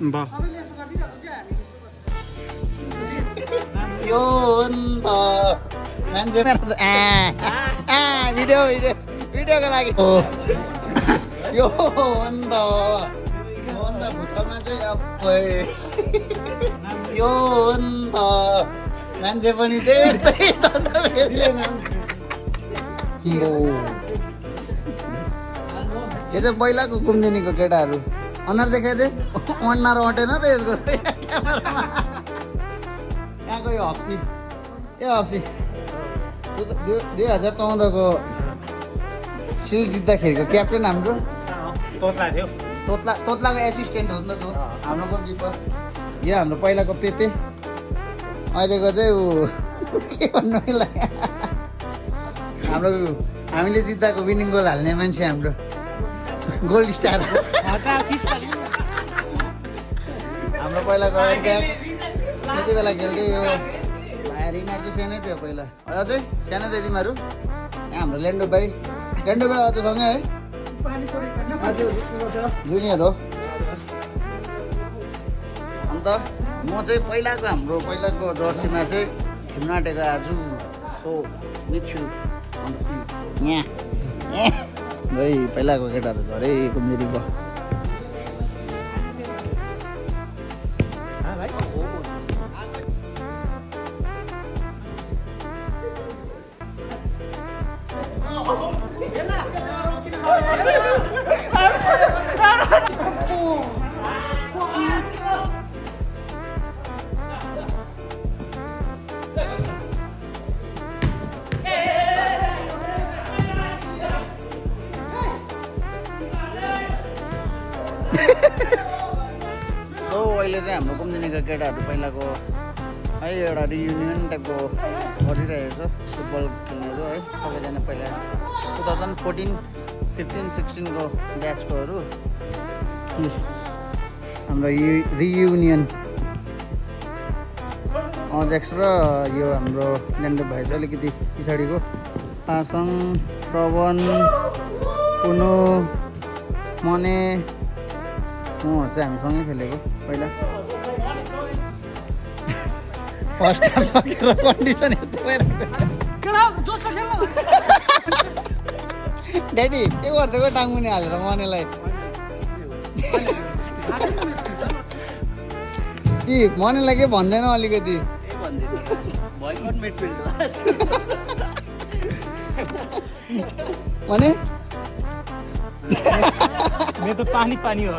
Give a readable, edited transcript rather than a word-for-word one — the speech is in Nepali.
यो हो नि त मान्छे भिडियोको लागि यो हो नि त भुत्तलमा चाहिँ अब यो हो नि त मान्छे पनि त्यस्तै यो चाहिँ पहिलाको कुम्दिनीको केटाहरू अनुहार देखाइदिए अनुहार अटेन त यसको कहाँको यो हप्सी हप्सी 2014को सिल जित्दाखेरिको क्याप्टेन हाम्रो तोत्लाको एसिस्टेन्ट हो नि त हाम्रो गोलकिपर यो हाम्रो पहिलाको पेपे अहिलेको चाहिँ ऊ के भन्नु हाम्रो हामीले जित्दाको विनिङ गोल हाल्ने मान्छे हाम्रो गोल्ड स्टार हाम्रो पहिलाको त्यति बेला खेल्थ्यो यो भाइ रिनार चाहिँ सानै थियो पहिला अझै सानो थियो तिमीहरू यहाँ हाम्रो लेन्डो भाइ अझ सँगै है जुनियर हो अन्त म चाहिँ हाम्रो पहिलाको जर्सीमा चाहिँ खेल्न आँटेको आज सो मिच्छु अन्त यहाँ भाइ पहिलाको केटाहरू झरै कुम्दिरीको अहिले चाहिँ हाम्रो कुम्दिनीका केटाहरू पहिलाको है एउटा रियुनियन टाइपको गरिरहेको छ फुटबल खेल्नेहरू है सबैजना पहिला 2014-15-16को ब्याचकोहरू हाम्रो रियुनियन अजेक्स र यो हाम्रो ल्यान्डो भाइ चाहिँ अलिकति पछाडिको पासङ प्रवन पुनु मने चाहिँ हामीसँगै खेलेको पहिला फर्स्ट हाफ सकेर कन्डिसन यस्तो ड्याडी के गरिदिएको टाङ्मुनि हालेर मनेलाई कि मनेलाई के भन्दैन अलिकति भने मेरो त पानी हो